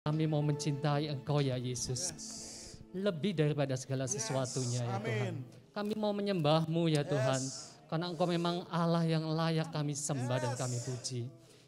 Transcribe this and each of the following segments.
Kami mau mencintai Engkau ya Yesus. Yes. Lebih daripada segala sesuatunya ya Tuhan. Amin. Kami mau menyembah-Mu ya Tuhan. Yes. Karena Engkau memang Allah yang layak kami sembah dan Yes. kami puji.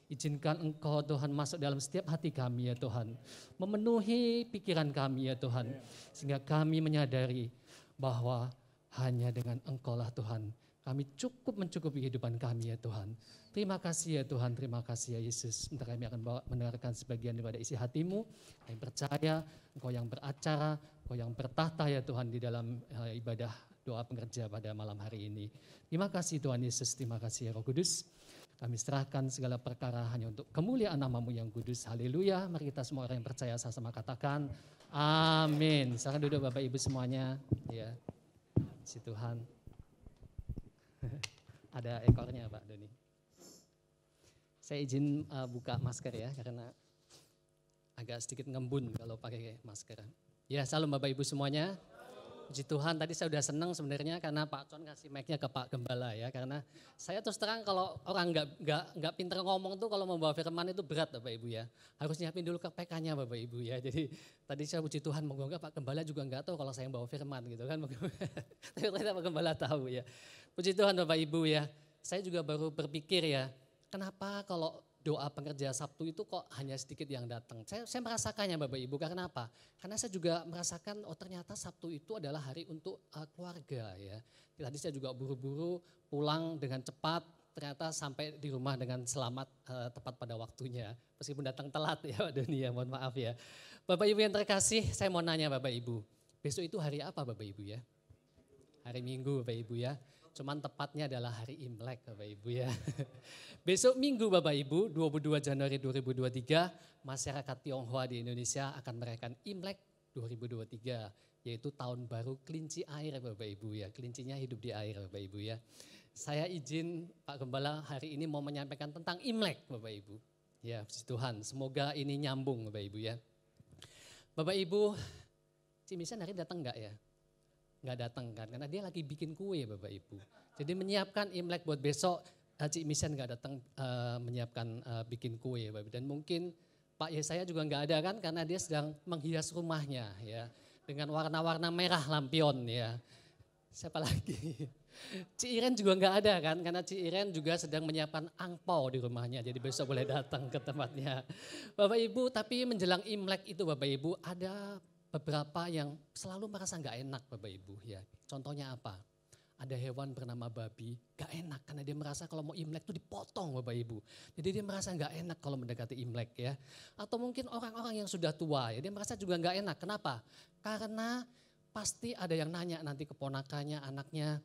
Izinkan Engkau Tuhan masuk dalam setiap hati kami ya Tuhan. Memenuhi pikiran kami ya Tuhan. Sehingga kami menyadari bahwa hanya dengan Engkau lah Tuhan. Kami cukup mencukupi kehidupan kami ya Tuhan. Terima kasih ya Tuhan, terima kasih ya Yesus. Sebentar kami akan mendengarkan sebagian daripada isi hati-Mu. Kami percaya Engkau yang beracara, Engkau yang bertahta ya Tuhan di dalam ibadah doa pengerja pada malam hari ini. Terima kasih Tuhan Yesus, terima kasih ya Roh Kudus. Kami serahkan segala perkara hanya untuk kemuliaan nama-Mu yang kudus. Haleluya. Mari kita semua orang yang percaya sama-sama katakan amin. Silakan duduk Bapak Ibu semuanya. Ya. Si Tuhan. Ada ekornya Pak Doni. Saya izin buka masker ya karena agak sedikit ngembun kalau pakai masker. Ya, salam Bapak Ibu semuanya. Puji Tuhan, tadi saya udah senang sebenarnya karena Pak Con kasih mic-nya ke Pak Gembala ya. Karena saya terus terang kalau orang nggak pinter ngomong tuh kalau membawa firman itu berat Bapak Ibu ya. Harus nyiapin dulu ke PK-nya Bapak Ibu ya. Jadi tadi saya puji Tuhan, moga-moga Pak Gembala juga nggak tahu kalau saya yang bawa firman gitu kan. Tapi ternyata Pak Gembala tahu ya. Puji Tuhan Bapak Ibu ya. Saya juga baru berpikir ya, kenapa kalau doa pengerja Sabtu itu kok hanya sedikit yang datang. Saya merasakannya Bapak Ibu, karena apa? Karena saya juga merasakan oh ternyata Sabtu itu adalah hari untuk keluarga ya. Tadi saya juga buru-buru pulang dengan cepat, ternyata sampai di rumah dengan selamat tepat pada waktunya. Meskipun datang telat ya Pak Doni ya, mohon maaf ya. Bapak Ibu yang terkasih, saya mau nanya Bapak Ibu, besok itu hari apa Bapak Ibu ya? Hari Minggu Bapak Ibu ya. Cuman tepatnya adalah hari Imlek Bapak Ibu ya. Besok Minggu Bapak Ibu 22 Januari 2023 masyarakat Tionghoa di Indonesia akan merayakan Imlek 2023 yaitu tahun baru kelinci air Bapak Ibu ya. Kelincinya hidup di air Bapak Ibu ya. Saya izin Pak Gembala hari ini mau menyampaikan tentang Imlek Bapak Ibu. Ya puji Tuhan semoga ini nyambung Bapak Ibu ya. Bapak Ibu Cimisan hari datang enggak ya? Nggak datang kan, karena dia lagi bikin kue Bapak Ibu. Jadi menyiapkan Imlek buat besok, Cik Misen nggak datang menyiapkan bikin kue Bapak Ibu. Dan mungkin Pak Yesaya juga nggak ada kan, karena dia sedang menghias rumahnya ya. Dengan warna-warna merah lampion ya. Siapa lagi? Cik Iren juga nggak ada kan, karena Cik Iren juga sedang menyiapkan angpau di rumahnya. Jadi besok boleh datang ke tempatnya. Bapak Ibu, tapi menjelang Imlek itu Bapak Ibu ada beberapa yang selalu merasa nggak enak Bapak Ibu ya. Contohnya apa? Ada hewan bernama babi, nggak enak karena dia merasa kalau mau Imlek tuh dipotong Bapak Ibu. Jadi dia merasa nggak enak kalau mendekati Imlek ya. Atau mungkin orang-orang yang sudah tua ya, dia merasa juga nggak enak. Kenapa? Karena pasti ada yang nanya nanti keponakannya, anaknya,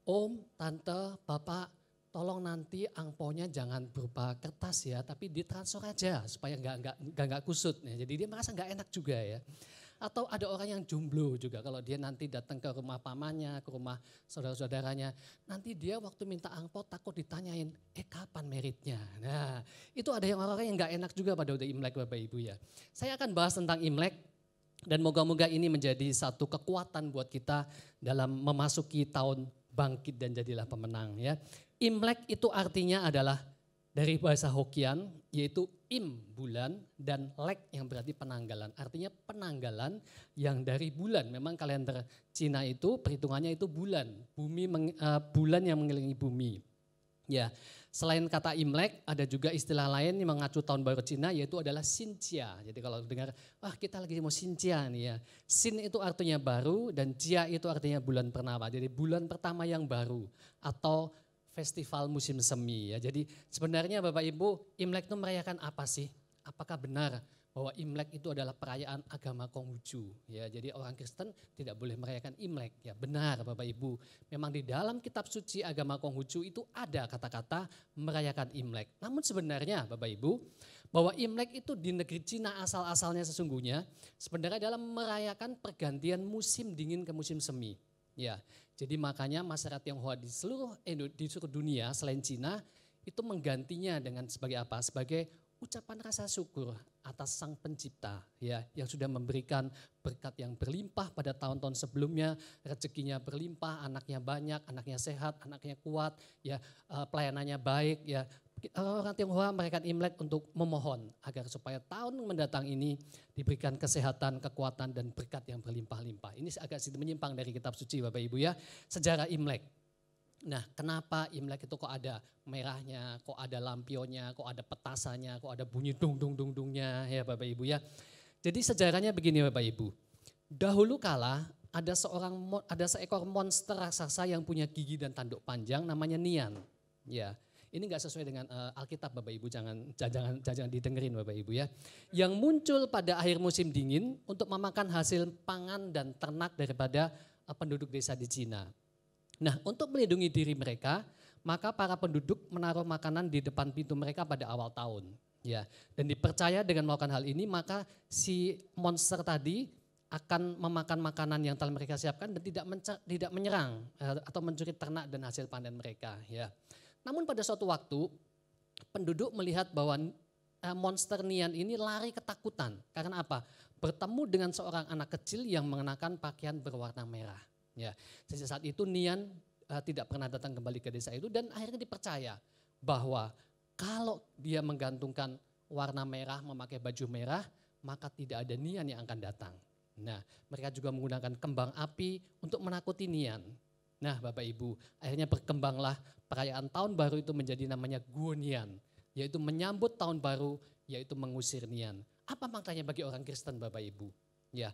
Om, Tante, Bapak, tolong nanti angpaunya jangan berupa kertas ya, tapi ditransfer aja supaya nggak kusut. Ya. Jadi dia merasa nggak enak juga ya. Atau ada orang yang jomblo juga kalau dia nanti datang ke rumah pamannya, ke rumah saudara-saudaranya. Nanti dia waktu minta angpau takut ditanyain, kapan meritnya? Nah itu ada yang orang-orang yang gak enak juga pada udah Imlek Bapak Ibu ya. Saya akan bahas tentang Imlek dan moga-moga ini menjadi satu kekuatan buat kita dalam memasuki tahun bangkit dan jadilah pemenang ya. Imlek itu artinya adalah dari bahasa Hokian yaitu im bulan dan lek yang berarti penanggalan. Artinya penanggalan yang dari bulan. Memang kalender Cina itu perhitungannya itu bulan. Bulan yang mengelilingi bumi. Ya, selain kata Imlek ada juga istilah lain yang mengacu tahun baru Cina yaitu adalah Xinjia. Jadi kalau dengar kita lagi mau Xinjia nih ya. Xin itu artinya baru dan Jia itu artinya bulan purnama. Jadi bulan pertama yang baru atau festival musim semi ya. Jadi sebenarnya Bapak Ibu, Imlek itu merayakan apa sih? Apakah benar bahwa Imlek itu adalah perayaan agama Konghucu ya. Jadi orang Kristen tidak boleh merayakan Imlek ya. Benar Bapak Ibu. Memang di dalam kitab suci agama Konghucu itu ada kata-kata merayakan Imlek. Namun sebenarnya Bapak Ibu, bahwa Imlek itu di negeri Cina asal-asalnya sesungguhnya sebenarnya dalam merayakan pergantian musim dingin ke musim semi. Ya, jadi makanya masyarakat Tionghoa di seluruh dunia selain Cina itu menggantinya dengan sebagai apa? Sebagai ucapan rasa syukur atas Sang Pencipta ya yang sudah memberikan berkat yang berlimpah pada tahun-tahun sebelumnya, rezekinya berlimpah, anaknya banyak, anaknya sehat, anaknya kuat, ya pelayanannya baik, ya orang Tionghoa merayakan Imlek untuk memohon agar supaya tahun mendatang ini diberikan kesehatan, kekuatan dan berkat yang berlimpah-limpah. Ini agak sedikit menyimpang dari kitab suci Bapak Ibu ya, sejarah Imlek. Nah, kenapa Imlek itu kok ada merahnya, kok ada lampionnya, kok ada petasannya, kok ada bunyi dung-dung-dung-dungnya ya Bapak Ibu ya. Jadi sejarahnya begini Bapak Ibu. Dahulu kala ada seekor monster raksasa yang punya gigi dan tanduk panjang namanya Nian. Ya. Ini enggak sesuai dengan Alkitab Bapak Ibu, jangan didengerin Bapak Ibu ya. Yang muncul pada akhir musim dingin untuk memakan hasil pangan dan ternak daripada penduduk desa di Cina. Nah, untuk melindungi diri mereka, maka para penduduk menaruh makanan di depan pintu mereka pada awal tahun. Ya, dan dipercaya dengan melakukan hal ini maka si monster tadi akan memakan makanan yang telah mereka siapkan dan tidak menyerang atau mencuri ternak dan hasil panen mereka. Ya. Namun pada suatu waktu penduduk melihat bahwa monster Nian ini lari ketakutan. Karena apa? Bertemu dengan seorang anak kecil yang mengenakan pakaian berwarna merah. Ya, sejak saat itu Nian tidak pernah datang kembali ke desa itu dan akhirnya dipercaya bahwa kalau dia menggantungkan warna merah, memakai baju merah, maka tidak ada Nian yang akan datang. Nah, mereka juga menggunakan kembang api untuk menakuti Nian. Nah Bapak Ibu, akhirnya berkembanglah perayaan tahun baru itu menjadi namanya Guonian, yaitu menyambut tahun baru, yaitu mengusir Nian. Apa maknanya bagi orang Kristen Bapak Ibu? Ya,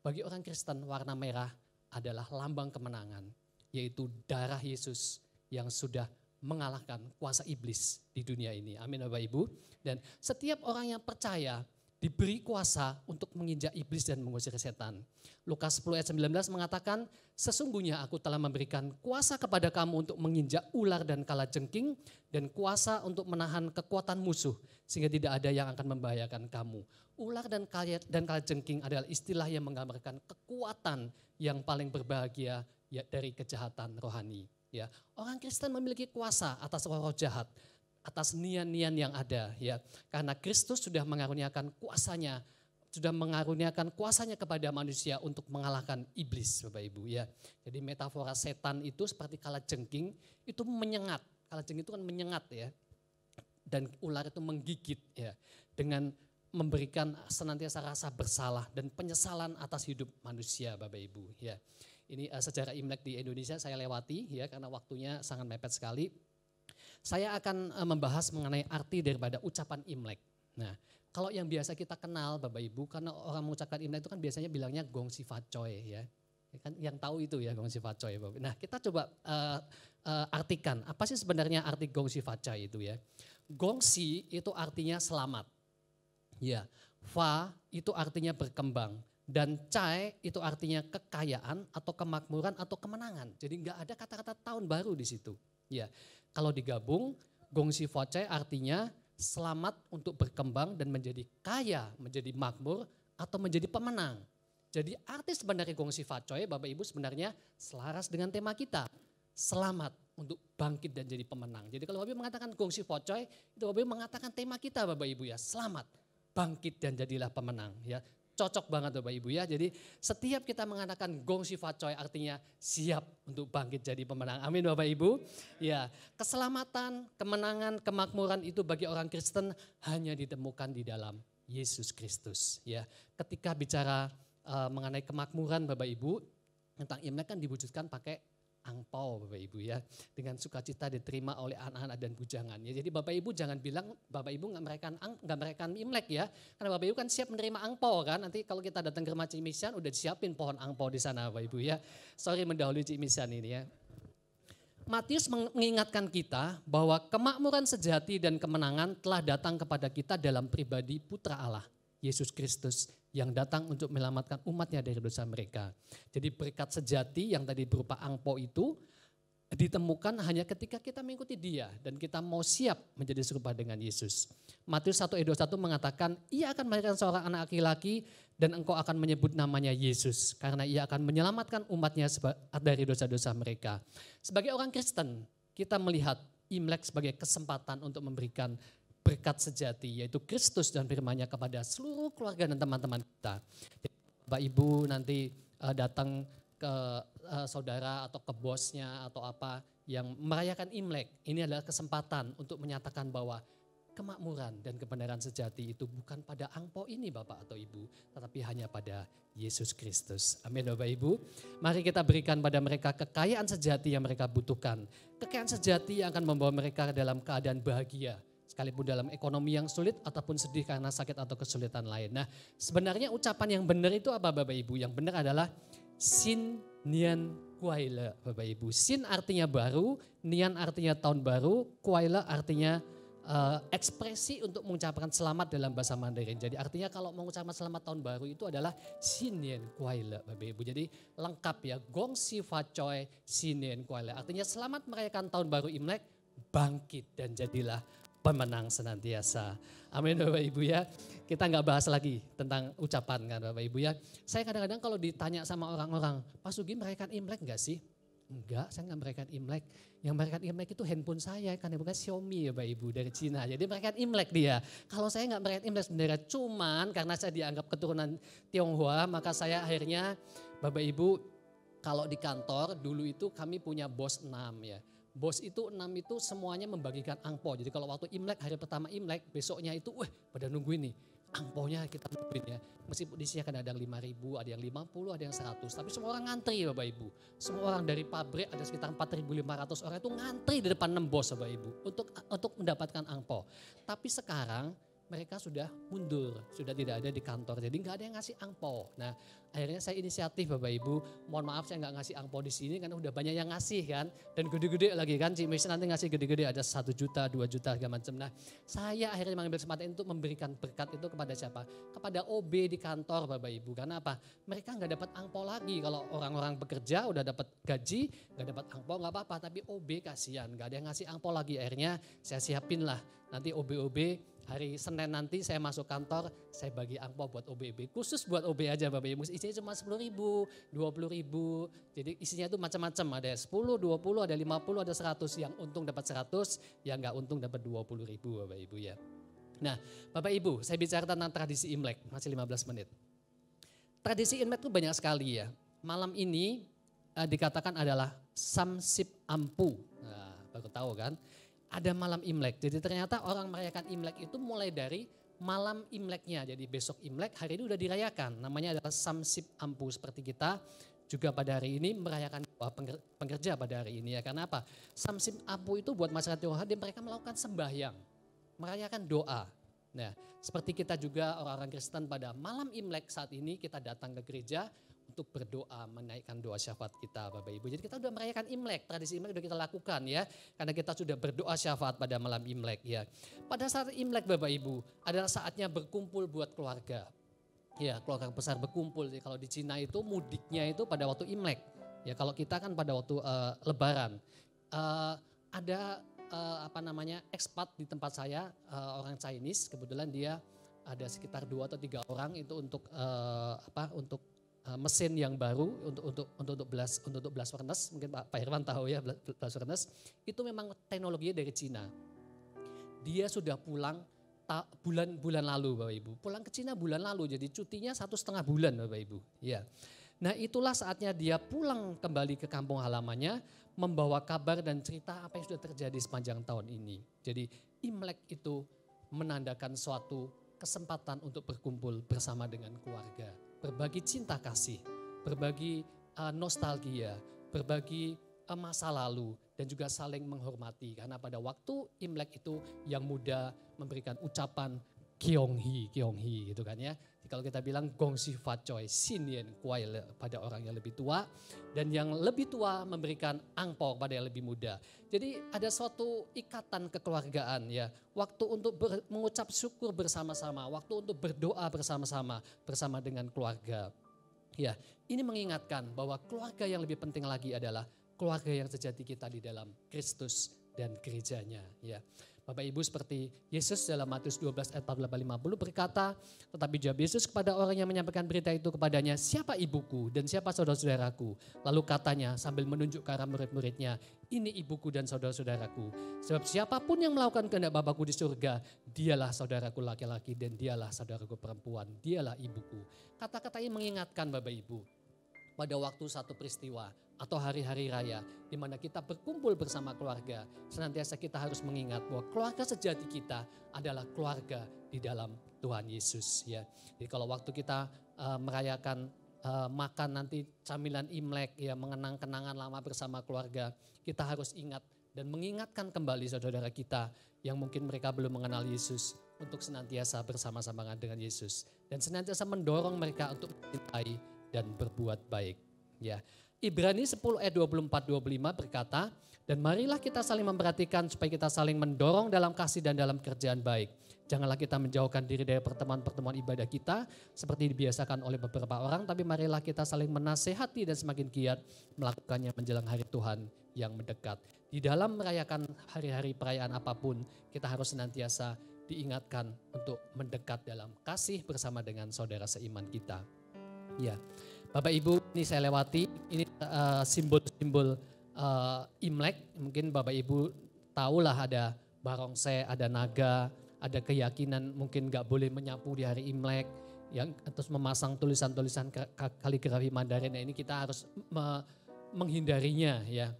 bagi orang Kristen warna merah adalah lambang kemenangan, yaitu darah Yesus yang sudah mengalahkan kuasa iblis di dunia ini. Amin Bapak Ibu. Dan setiap orang yang percaya diberi kuasa untuk menginjak iblis dan mengusir setan. Lukas 10 ayat 19 mengatakan, sesungguhnya aku telah memberikan kuasa kepada kamu untuk menginjak ular dan kalajengking dan kuasa untuk menahan kekuatan musuh sehingga tidak ada yang akan membahayakan kamu. Ular dan kalajengking adalah istilah yang menggambarkan kekuatan yang paling berbahagia ya, dari kejahatan rohani. Ya, orang Kristen memiliki kuasa atas roh-roh jahat, atas nian-nian yang ada ya, karena Kristus sudah mengaruniakan kuasanya kepada manusia untuk mengalahkan iblis Bapak Ibu ya. Jadi metafora setan itu seperti kalajengking itu menyengat, kalajengking itu kan menyengat ya, dan ular itu menggigit ya, dengan memberikan senantiasa rasa bersalah dan penyesalan atas hidup manusia Bapak Ibu ya. Ini sejarah Imlek di Indonesia saya lewati ya karena waktunya sangat mepet sekali. Saya akan membahas mengenai arti daripada ucapan Imlek. Nah, kalau yang biasa kita kenal Bapak Ibu, karena orang mengucapkan Imlek itu kan biasanya bilangnya Gong Si Fa Choi ya. Kan yang tahu itu ya Gong Si Fa Choi. Nah, kita coba artikan, apa sih sebenarnya arti Gong Si Fa Choi itu ya. Gong Si itu artinya selamat. Ya, Fa itu artinya berkembang. Dan Chai itu artinya kekayaan atau kemakmuran atau kemenangan. Jadi enggak ada kata-kata tahun baru di situ. Ya, kalau digabung, Gong Si Fa Chai artinya selamat untuk berkembang dan menjadi kaya, menjadi makmur atau menjadi pemenang. Jadi arti sebenarnya Gong Si Fa Chai Bapak Ibu sebenarnya selaras dengan tema kita. Selamat untuk bangkit dan jadi pemenang. Jadi kalau Bapak Ibu mengatakan Gong Si Fa Chai, itu Bapak Ibu mengatakan tema kita Bapak Ibu ya, selamat, bangkit dan jadilah pemenang ya. Cocok banget Bapak Ibu ya. Jadi setiap kita mengatakan Gong Si Fa Choi artinya siap untuk bangkit jadi pemenang. Amin Bapak Ibu. Ya, keselamatan, kemenangan, kemakmuran itu bagi orang Kristen hanya ditemukan di dalam Yesus Kristus. Ya, ketika bicara mengenai kemakmuran Bapak Ibu, tentang Imlek kan diwujudkan pakai angpau Bapak Ibu ya, dengan sukacita diterima oleh anak-anak dan bujangan ya. Jadi Bapak Ibu jangan bilang Bapak Ibu nggak merayakan Imlek ya, karena Bapak Ibu kan siap menerima angpau kan. Nanti kalau kita datang ke rumah Cimisian udah disiapin pohon angpau di sana Bapak Ibu ya. Sorry mendahului Cimisian ini ya. Matius mengingatkan kita bahwa kemakmuran sejati dan kemenangan telah datang kepada kita dalam pribadi Putra Allah, Yesus Kristus, yang datang untuk menyelamatkan umatnya dari dosa mereka. Jadi berkat sejati yang tadi berupa angpau itu ditemukan hanya ketika kita mengikuti Dia dan kita mau siap menjadi serupa dengan Yesus. Matius 1 ayat 21 mengatakan, ia akan melahirkan seorang anak laki-laki dan engkau akan menyebut namanya Yesus karena ia akan menyelamatkan umatnya dari dosa-dosa mereka. Sebagai orang Kristen, kita melihat Imlek sebagai kesempatan untuk memberikan berkat sejati, yaitu Kristus dan firman-Nya kepada seluruh keluarga dan teman-teman kita. Jadi, Bapak Ibu nanti datang ke saudara atau ke bosnya atau apa yang merayakan Imlek, ini adalah kesempatan untuk menyatakan bahwa kemakmuran dan kebenaran sejati itu bukan pada angpau ini Bapak atau Ibu, tetapi hanya pada Yesus Kristus. Amin Bapak Ibu. Mari kita berikan pada mereka kekayaan sejati yang mereka butuhkan. Kekayaan sejati yang akan membawa mereka dalam keadaan bahagia. Sekalipun dalam ekonomi yang sulit ataupun sedih karena sakit atau kesulitan lain. Nah sebenarnya ucapan yang benar itu apa Bapak Ibu? Yang benar adalah Sin Nian Kuaile Bapak Ibu. Sin artinya baru, Nian artinya tahun baru, Kuaile artinya ekspresi untuk mengucapkan selamat dalam bahasa Mandarin. Jadi artinya kalau mengucapkan selamat tahun baru itu adalah Sin Nian Kuaile Bapak Ibu. Jadi lengkap ya, Gong Si Fa Choi Sin Nian Kuaile. Artinya selamat merayakan tahun baru Imlek, bangkit dan jadilah pemenang senantiasa. Amin Bapak Ibu ya. Kita nggak bahas lagi tentang ucapan kan Bapak Ibu ya. Saya kadang-kadang kalau ditanya sama orang-orang, Pak Sugi merayakan Imlek nggak sih? Enggak, saya nggak merayakan Imlek. Yang merayakan Imlek itu handphone saya, karena bukan Xiaomi ya Bapak Ibu dari Cina. Jadi merayakan Imlek dia. Kalau saya nggak merayakan Imlek sebenarnya, cuman karena saya dianggap keturunan Tionghoa, maka saya akhirnya Bapak Ibu kalau di kantor dulu itu kami punya bos 6 ya. Bos itu 6 itu semuanya membagikan angpau. Jadi kalau waktu Imlek, hari pertama Imlek, besoknya itu pada nungguin nih. Angpaunya kita nungguin ya. Meskipun di sini kan ada yang 5.000, ada yang 50, ada yang 100. Tapi semua orang ngantri Bapak Ibu. Semua orang dari pabrik ada sekitar 4.500 orang itu ngantri di depan 6 bos Bapak Ibu. Untuk mendapatkan angpau. Tapi sekarang mereka sudah mundur, sudah tidak ada di kantor. Jadi nggak ada yang ngasih angpau. Nah akhirnya saya inisiatif Bapak Ibu, mohon maaf saya nggak ngasih angpau di sini karena udah banyak yang ngasih kan. Dan gede-gede lagi kan, Cik Mes nanti ngasih gede-gede ada 1 juta, 2 juta segala macam. Nah saya akhirnya mengambil kesempatan untuk memberikan berkat itu kepada siapa? Kepada OB di kantor Bapak Ibu. Karena apa? Mereka nggak dapat angpau lagi. Kalau orang-orang bekerja udah dapat gaji, nggak dapat angpau nggak apa-apa. Tapi OB kasihan, nggak ada yang ngasih angpau lagi. Akhirnya saya siapin lah nanti OB-OB. Hari Senin nanti saya masuk kantor, saya bagi angpau buat OB-OB. Khusus buat OB aja Bapak Ibu. Isinya cuma 10.000, 20.000. Jadi isinya itu macam-macam. Ada 10, 20, ada 50, ada 100. Yang untung dapat 100, yang nggak untung dapat 20.000 Bapak Ibu ya. Nah Bapak Ibu, saya bicara tentang tradisi Imlek. Masih 15 menit. Tradisi Imlek itu banyak sekali ya. Malam ini dikatakan adalah Samsip Ampu. Nah, baru tahu kan? Ada malam Imlek. Jadi ternyata orang merayakan Imlek itu mulai dari malam Imleknya. Jadi besok Imlek hari ini udah dirayakan. Namanya adalah Samsip Ampu. Seperti kita juga pada hari ini merayakan pengerja pada hari ini ya. Karena apa? Samsip Ampu itu buat masyarakat Tionghoa mereka melakukan sembahyang. Merayakan doa. Nah seperti kita juga orang-orang Kristen pada malam Imlek saat ini kita datang ke gereja untuk berdoa, menaikkan doa syafaat kita Bapak Ibu. Jadi kita sudah merayakan Imlek, tradisi Imlek sudah kita lakukan ya. Karena kita sudah berdoa syafaat pada malam Imlek ya. Pada saat Imlek Bapak Ibu adalah saatnya berkumpul buat keluarga. Ya keluarga besar berkumpul. Jadi kalau di Cina itu mudiknya itu pada waktu Imlek. Ya kalau kita kan pada waktu Lebaran. Ada ekspat di tempat saya, orang Chinese. Kebetulan dia ada sekitar 2 atau 3 orang itu untuk mesin yang baru untuk blast furnace, mungkin Pak Irwan tahu ya blast furnace, itu memang teknologinya dari Cina. Dia sudah pulang bulan lalu Bapak Ibu, pulang ke Cina bulan lalu, jadi cutinya 1,5 bulan Bapak Ibu. Ya, nah itulah saatnya dia pulang kembali ke kampung halamannya, membawa kabar dan cerita apa yang sudah terjadi sepanjang tahun ini. Jadi Imlek itu menandakan suatu kesempatan untuk berkumpul bersama dengan keluarga. Berbagi cinta kasih, berbagi nostalgia, berbagi masa lalu dan juga saling menghormati. Karena pada waktu Imlek itu yang muda memberikan ucapan Kyonghi gitu kan ya. Kalau kita bilang Gongsi Fa Choi Sin Nian Kuaile pada orang yang lebih tua dan yang lebih tua memberikan angpau pada yang lebih muda. Jadi ada suatu ikatan kekeluargaan ya. Waktu untuk mengucap syukur bersama-sama, waktu untuk berdoa bersama-sama bersama dengan keluarga. Ya, ini mengingatkan bahwa keluarga yang lebih penting lagi adalah keluarga yang sejati kita di dalam Kristus dan gerejanya ya. Bapak Ibu seperti Yesus dalam Matius 12 ayat 48-50 berkata, tetapi jawab Yesus kepada orang yang menyampaikan berita itu kepadanya, siapa ibuku dan siapa saudara-saudaraku? Lalu katanya sambil menunjuk ke arah murid-muridnya, ini ibuku dan saudara-saudaraku. Sebab siapapun yang melakukan kehendak Bapakku di surga, dialah saudaraku laki-laki dan dialah saudaraku perempuan, dialah ibuku. Kata-kata ini mengingatkan Bapak Ibu, pada waktu satu peristiwa, atau hari-hari raya, di mana kita berkumpul bersama keluarga, senantiasa kita harus mengingat bahwa keluarga sejati kita adalah keluarga di dalam Tuhan Yesus. Ya, jadi kalau waktu kita merayakan makan nanti camilan Imlek, ya mengenang kenangan lama bersama keluarga, kita harus ingat dan mengingatkan kembali saudara kita yang mungkin mereka belum mengenal Yesus untuk senantiasa bersama-sama dengan Yesus dan senantiasa mendorong mereka untuk mencintai dan berbuat baik. Ya, Ibrani 10 ayat 24-25 berkata, dan marilah kita saling memperhatikan supaya kita saling mendorong dalam kasih dan dalam kerjaan baik. Janganlah kita menjauhkan diri dari pertemuan-pertemuan ibadah kita seperti dibiasakan oleh beberapa orang, tapi marilah kita saling menasehati dan semakin giat melakukannya menjelang hari Tuhan yang mendekat. Di dalam merayakan hari-hari perayaan apapun, kita harus senantiasa diingatkan untuk mendekat dalam kasih bersama dengan saudara seiman kita. Ya, Bapak Ibu, ini saya lewati, ini simbol-simbol Imlek. Mungkin Bapak Ibu tahulah ada barongsai, ada naga, ada keyakinan mungkin gak boleh menyapu di hari Imlek, yang terus memasang tulisan-tulisan kaligrafi Mandarin. Nah, ini kita harus menghindarinya ya.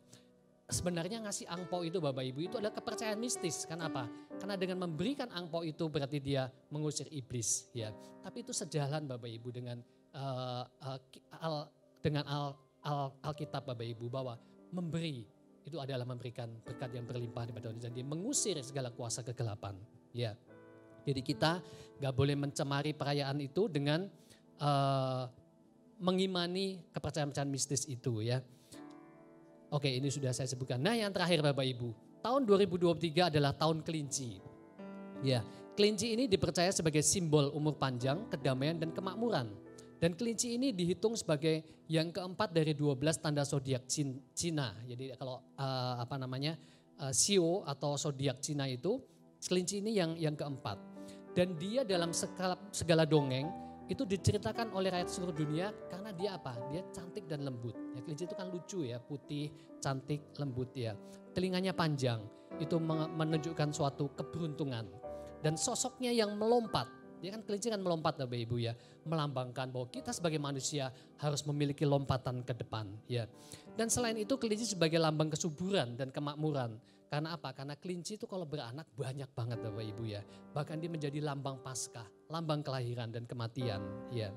Sebenarnya ngasih angpau itu Bapak Ibu itu adalah kepercayaan mistis. Kenapa? Karena dengan memberikan angpau itu berarti dia mengusir iblis ya. Tapi itu sejalan Bapak Ibu dengan Alkitab Bapak Ibu, bahwa memberi itu adalah memberikan berkat yang berlimpah daripada Tuhan, jadi mengusir segala kuasa kegelapan ya. Jadi kita gak boleh mencemari perayaan itu dengan mengimani kepercayaan mistis itu ya. Oke, ini sudah saya sebutkan. Nah, yang terakhir Bapak Ibu, tahun 2023 adalah tahun kelinci. Ya, kelinci ini dipercaya sebagai simbol umur panjang, kedamaian dan kemakmuran. Dan kelinci ini dihitung sebagai yang keempat dari 12 tanda zodiak Cina. Jadi kalau Sio atau zodiak Cina itu, kelinci ini yang keempat. Dan dia dalam segala dongeng itu diceritakan oleh rakyat seluruh dunia karena dia apa? Dia cantik dan lembut. Ya, kelinci itu kan lucu ya, putih, cantik, lembut ya. Telinganya panjang, itu menunjukkan suatu keberuntungan. Dan sosoknya yang melompat, dia kan kelinci kan melompat Bapak Ibu ya, melambangkan bahwa kita sebagai manusia harus memiliki lompatan ke depan ya. Dan selain itu kelinci sebagai lambang kesuburan dan kemakmuran. Karena apa? Karena kelinci itu kalau beranak banyak banget Bapak Ibu ya. Bahkan dia menjadi lambang Paskah, lambang kelahiran dan kematian ya.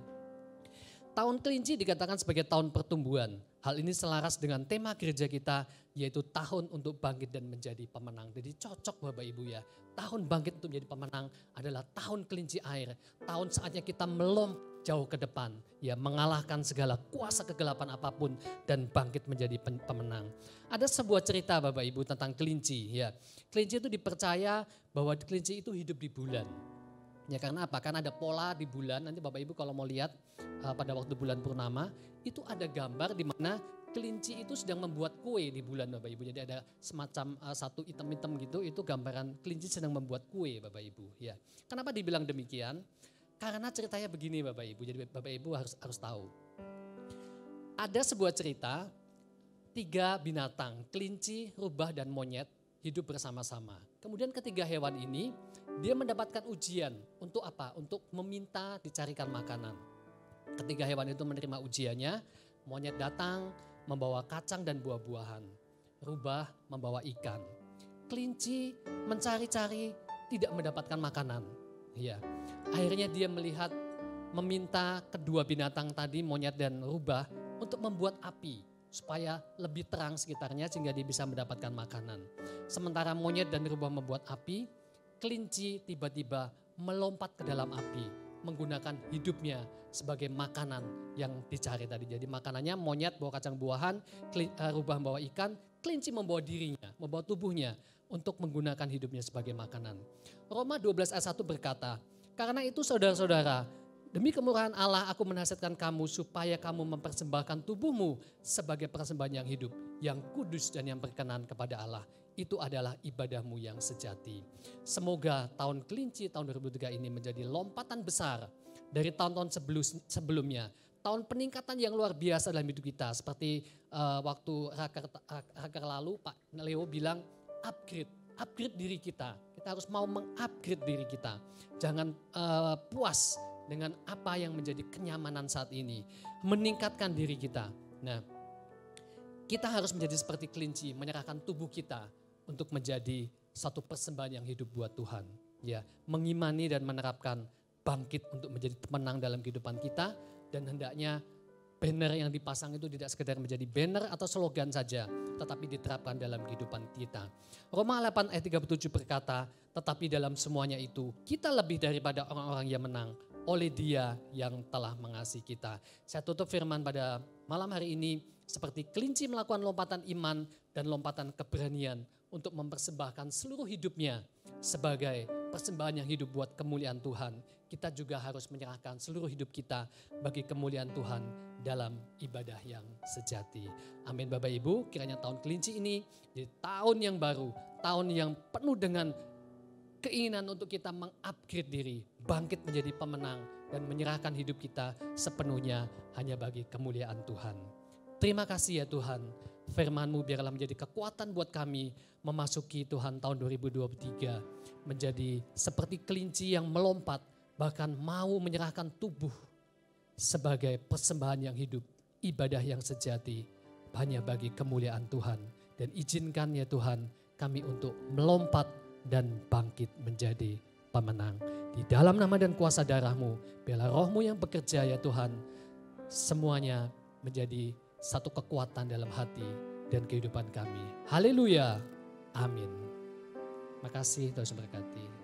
Tahun kelinci dikatakan sebagai tahun pertumbuhan. Hal ini selaras dengan tema gereja kita, yaitu tahun untuk bangkit dan menjadi pemenang. Jadi cocok Bapak Ibu ya. Tahun bangkit untuk menjadi pemenang adalah tahun kelinci air. Tahun saatnya kita melompat jauh ke depan, ya, mengalahkan segala kuasa kegelapan apapun dan bangkit menjadi pemenang. Ada sebuah cerita Bapak Ibu tentang kelinci ya. Kelinci itu dipercaya bahwa kelinci itu hidup di bulan. Ya, karena apa? Karena ada pola di bulan. Nanti Bapak Ibu kalau mau lihat pada waktu bulan purnama itu ada gambar di mana kelinci itu sedang membuat kue di bulan Bapak Ibu. Jadi ada semacam satu item-item gitu, itu gambaran kelinci sedang membuat kue Bapak Ibu ya. Kenapa dibilang demikian? Karena ceritanya begini Bapak Ibu, jadi Bapak Ibu harus tahu. Ada sebuah cerita, 3 binatang, kelinci, rubah dan monyet hidup bersama-sama. Kemudian ketiga hewan ini, dia mendapatkan ujian untuk apa? Untuk meminta dicarikan makanan. Ketiga hewan itu menerima ujiannya, monyet datang membawa kacang dan buah-buahan. Rubah membawa ikan. Kelinci mencari-cari tidak mendapatkan makanan. Ya. Akhirnya dia meminta kedua binatang tadi, monyet dan rubah, untuk membuat api supaya lebih terang sekitarnya sehingga dia bisa mendapatkan makanan. Sementara monyet dan rubah membuat api, kelinci tiba-tiba melompat ke dalam api menggunakan hidupnya sebagai makanan yang dicari tadi. Jadi makanannya monyet bawa kacang buahan, rubah membawa ikan, kelinci membawa dirinya, membawa tubuhnya untuk menggunakan hidupnya sebagai makanan. Roma 12 ayat 1 berkata, karena itu saudara-saudara, demi kemurahan Allah aku menasihatkan kamu supaya kamu mempersembahkan tubuhmu sebagai persembahan yang hidup, yang kudus dan yang berkenan kepada Allah. Itu adalah ibadahmu yang sejati. Semoga tahun kelinci tahun 2003 ini menjadi lompatan besar dari tahun-tahun sebelumnya. Tahun peningkatan yang luar biasa dalam hidup kita. Seperti waktu raker lalu Pak Leo bilang upgrade diri kita. Kita harus mau mengupgrade diri kita. Jangan puas dengan apa yang menjadi kenyamanan saat ini. Meningkatkan diri kita. Nah, Kita harus menjadi seperti kelinci, menyerahkan tubuh kita untuk menjadi satu persembahan yang hidup buat Tuhan. Ya, mengimani dan menerapkan bangkit untuk menjadi pemenang dalam kehidupan kita, dan hendaknya banner yang dipasang itu tidak sekedar menjadi banner atau slogan saja, tetapi diterapkan dalam kehidupan kita. Roma 8 ayat 37 berkata, tetapi dalam semuanya itu kita lebih daripada orang-orang yang menang oleh Dia yang telah mengasihi kita. Saya tutup firman pada malam hari ini, seperti kelinci melakukan lompatan iman dan lompatan keberanian untuk mempersembahkan seluruh hidupnya sebagai persembahan yang hidup buat kemuliaan Tuhan. Kita juga harus menyerahkan seluruh hidup kita bagi kemuliaan Tuhan dalam ibadah yang sejati. Amin Bapak Ibu, kiranya tahun kelinci ini jadi tahun yang baru, tahun yang penuh dengan keinginan untuk kita mengupgrade diri, bangkit menjadi pemenang dan menyerahkan hidup kita sepenuhnya hanya bagi kemuliaan Tuhan. Terima kasih ya Tuhan, firman-Mu biarlah menjadi kekuatan buat kami memasuki Tuhan tahun 2023. Menjadi seperti kelinci yang melompat, bahkan mau menyerahkan tubuh sebagai persembahan yang hidup, ibadah yang sejati hanya bagi kemuliaan Tuhan. Dan izinkan ya Tuhan kami untuk melompat dan bangkit menjadi pemenang. Di dalam nama dan kuasa darah-Mu, biarlah Roh-Mu yang bekerja ya Tuhan, semuanya menjadi satu kekuatan dalam hati dan kehidupan kami. Haleluya, amin. Makasih, Tuhan memberkati.